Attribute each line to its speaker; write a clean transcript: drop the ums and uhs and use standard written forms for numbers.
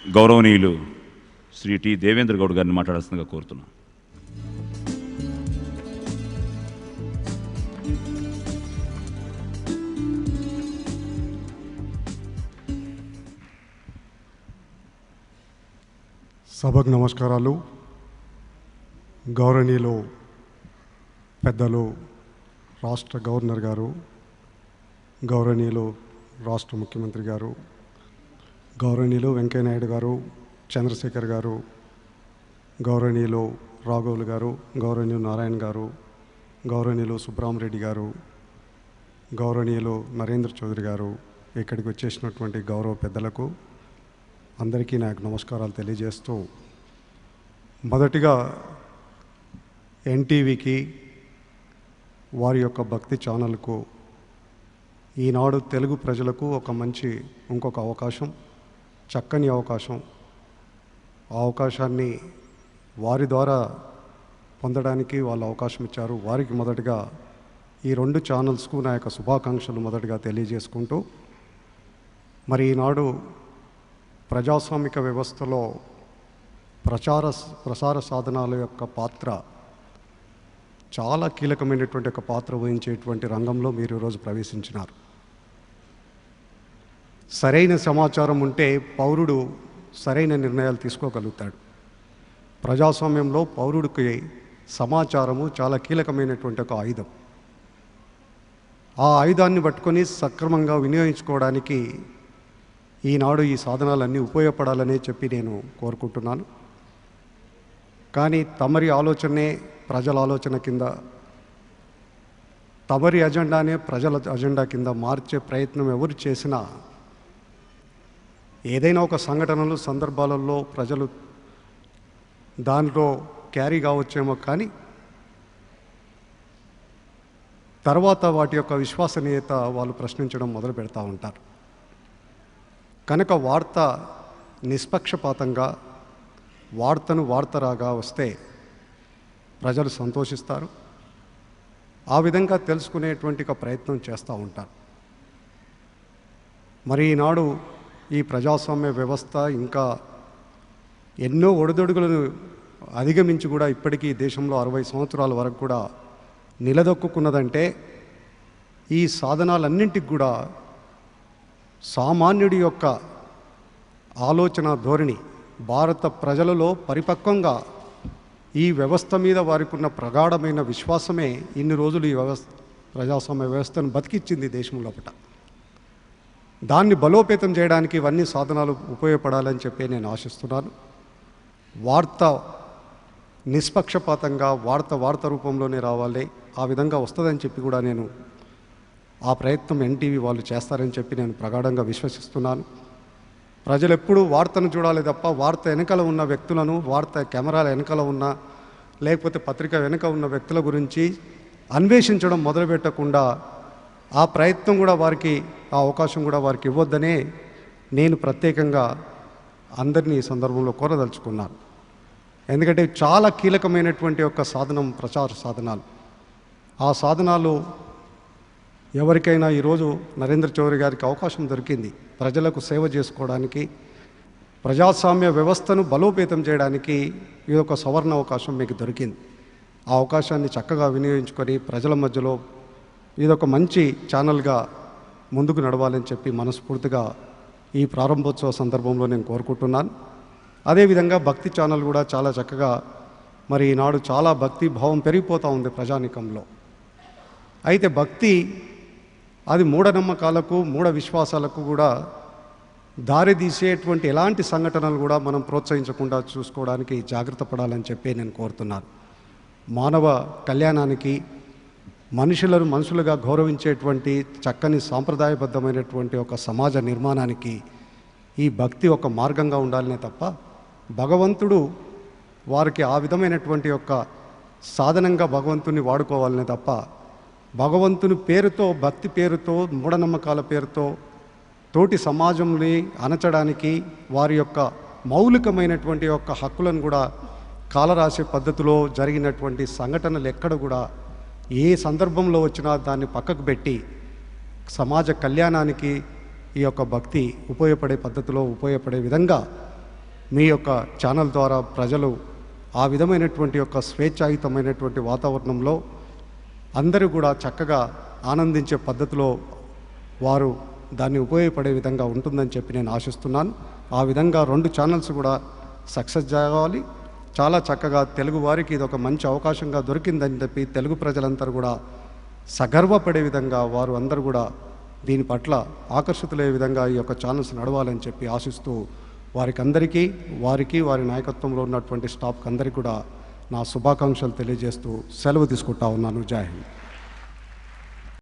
Speaker 1: గౌరవనీయులు శ్రీ టి దేవేంద్ర గౌడ్ గారిని మాట్లాడాల్సిందిగా కోరుతున్నాను.
Speaker 2: సభకు నమస్కారాలు. గౌరవనీయులు పెద్దలు రాష్ట్ర గవర్నర్ గారు, గౌరవనీయులు రాష్ట్ర ముఖ్యమంత్రి గారు, గౌరవనీయులు వెంకయ్యనాయుడు గారు, చంద్రశేఖర్ గారు, గౌరవనీయులు రాఘవులు గారు, గౌరవనీయులు నారాయణ గారు, గౌరవనీయులు సుబ్రహ్మరెడ్డి గారు, గౌరవనీయులు నరేంద్ర చౌదరి గారు, ఇక్కడికి వచ్చేసినటువంటి గౌరవ పెద్దలకు అందరికీ నాకు నమస్కారాలు తెలియజేస్తూ, మొదటిగా ఎన్టీవీకి, వారి యొక్క భక్తి ఛానల్కు ఈనాడు తెలుగు ప్రజలకు ఒక మంచి ఇంకొక అవకాశం, చక్కని అవకాశం, ఆ అవకాశాన్ని వారి ద్వారా పొందడానికి వాళ్ళు అవకాశం ఇచ్చారు. వారికి మొదటగా ఈ రెండు ఛానల్స్కు నా యొక్క శుభాకాంక్షలు మొదటగా తెలియజేసుకుంటూ, మరి ఈనాడు ప్రజాస్వామిక వ్యవస్థలో ప్రసార సాధనాల యొక్క పాత్ర చాలా కీలకమైనటువంటి ఒక పాత్ర వహించేటువంటి రంగంలో మీరు ఈరోజు ప్రవేశించినారు. సరైన సమాచారం ఉంటే పౌరుడు సరైన నిర్ణయాలు తీసుకోగలుగుతాడు. ప్రజాస్వామ్యంలో పౌరుడికి సమాచారము చాలా కీలకమైనటువంటి ఒక ఆయుధం. ఆ ఆయుధాన్ని పట్టుకొని సక్రమంగా వినియోగించుకోవడానికి ఈనాడు ఈ సాధనాలన్నీ ఉపయోగపడాలనే చెప్పి నేను కోరుకుంటున్నాను. కానీ తమరి ఆలోచనే ప్రజల ఆలోచన కింద, తమరి అజెండానే ప్రజల అజెండా కింద మార్చే ప్రయత్నం ఎవరు చేసినా, ఏదైనా ఒక సంఘటనలు సందర్భాలలో ప్రజలు దానిలో క్యారీ కావచ్చేమో, కానీ తర్వాత వాటి యొక్క విశ్వసనీయత వాళ్ళు ప్రశ్నించడం మొదలు పెడతా ఉంటారు. కనుక వార్త నిష్పక్షపాతంగా, వార్తను వార్తరాగా వస్తే ప్రజలు సంతోషిస్తారు. ఆ విధంగా తెలుసుకునేటువంటి ఒక ప్రయత్నం చేస్తూ ఉంటారు. మరి ఈనాడు ఈ ప్రజాస్వామ్య వ్యవస్థ ఇంకా ఎన్నో ఒడిదొడుగులను అధిగమించి కూడా ఇప్పటికీ దేశంలో 60 సంవత్సరాల వరకు కూడా నిలదొక్కున్నదంటే ఈ సాధనాలన్నింటికి కూడా సామాన్యుడి యొక్క ఆలోచన ధోరణి, భారత ప్రజలలో పరిపక్వంగా ఈ వ్యవస్థ మీద వారికి ఉన్న ప్రగాఢమైన విశ్వాసమే ఇన్ని రోజులు ఈ ప్రజాస్వామ్య వ్యవస్థను బతికిచ్చింది దేశం లోపల. దాన్ని బలోపేతం చేయడానికి ఇవన్నీ సాధనాలు ఉపయోగపడాలని చెప్పి నేను ఆశిస్తున్నాను. వార్త నిష్పక్షపాతంగా వార్త రూపంలోనే రావాలి, ఆ విధంగా వస్తుందని చెప్పి కూడా నేను ఆ ప్రయత్నం ఎన్టీవీ వాళ్ళు చేస్తారని చెప్పి నేను ప్రగాఢంగా విశ్వసిస్తున్నాను. ప్రజలు ఎప్పుడూ వార్తను చూడాలి తప్ప వార్త వెనకాల ఉన్న వ్యక్తులను, వార్త కెమెరాల వెనకాల ఉన్న లేకపోతే పత్రిక వెనుక ఉన్న వ్యక్తుల గురించి అన్వేషించడం మొదలుపెట్టకుండా ఆ ప్రయత్నం కూడా వారికి, ఆ అవకాశం కూడా వారికి ఇవ్వద్దనే నేను ప్రత్యేకంగా అందరినీ ఈ సందర్భంలో కోరదలుచుకున్నాను. ఎందుకంటే చాలా కీలకమైనటువంటి ఒక సాధనం ప్రచార సాధనాలు. ఆ సాధనాలు ఎవరికైనా ఈరోజు నరేంద్ర చౌదరి గారికి అవకాశం దొరికింది ప్రజలకు సేవ చేసుకోవడానికి, ప్రజాస్వామ్య వ్యవస్థను బలోపేతం చేయడానికి. ఇది ఒక సవర్ణ అవకాశం మీకు దొరికింది. ఆ అవకాశాన్ని చక్కగా వినియోగించుకొని ప్రజల మధ్యలో ఇదొక మంచి ఛానల్గా ముందుకు నడవాలని చెప్పి మనస్ఫూర్తిగా ఈ ప్రారంభోత్సవ సందర్భంలో నేను కోరుకుంటున్నాను. అదేవిధంగా భక్తి ఛానల్ కూడా చాలా చక్కగా, మరి ఈనాడు చాలా భక్తి భావం పెరిగిపోతూ ఉంది ప్రజానీకంలో. అయితే భక్తి అది మూఢనమ్మకాలకు, మూఢ విశ్వాసాలకు కూడా దారి తీసేటువంటి ఎలాంటి సంఘటనలు కూడా మనం ప్రోత్సహించకుండా చూసుకోవడానికి జాగ్రత్త పడాలని చెప్పి నేను కోరుతున్నాను. మానవ కళ్యాణానికి, మనుషులను మనుషులుగా గౌరవించేటువంటి చక్కని సాంప్రదాయబద్ధమైనటువంటి ఒక సమాజ నిర్మాణానికి ఈ భక్తి ఒక మార్గంగా ఉండాలనే తప్ప, భగవంతుడు వారికి ఆ విధమైనటువంటి యొక్క సాధనంగా భగవంతుని వాడుకోవాలనే తప్ప, భగవంతుని పేరుతో, భక్తి పేరుతో, మూఢనమ్మకాల పేరుతో తోటి సమాజంని అణచడానికి, వారి యొక్క మౌలికమైనటువంటి యొక్క హక్కులను కూడా కాలరాసే పద్ధతిలో జరిగినటువంటి సంఘటనలు ఎక్కడ కూడా ఏ సందర్భంలో వచ్చినా దాన్ని పక్కకు పెట్టి సమాజ కళ్యాణానికి ఈ యొక్క భక్తి ఉపయోగపడే పద్ధతిలో ఉపయోగపడే విధంగా మీ యొక్క ఛానల్ ద్వారా ప్రజలు ఆ విధమైనటువంటి యొక్క స్వేచ్ఛాయుతమైనటువంటి వాతావరణంలో అందరూ కూడా చక్కగా ఆనందించే పద్ధతిలో వారు దాన్ని ఉపయోగపడే విధంగా ఉంటుందని చెప్పి నేను ఆశిస్తున్నాను. ఆ విధంగా 2 ఛానల్స్ కూడా సక్సెస్ కావాలి. చాలా చక్కగా తెలుగు వారికి ఇది ఒక మంచి అవకాశంగా దొరికిందని చెప్పి తెలుగు ప్రజలందరూ కూడా సగర్వపడే విధంగా వారు అందరూ కూడా దీని పట్ల ఆకర్షితులయ్యే విధంగా ఈ యొక్క ఛానల్స్ నడవాలని చెప్పి ఆశిస్తూ వారికి వారి నాయకత్వంలో ఉన్నటువంటి స్టాఫ్కి అందరికీ కూడా నా శుభాకాంక్షలు తెలియజేస్తూ సెలవు తీసుకుంటా ఉన్నాను. జై హింద్.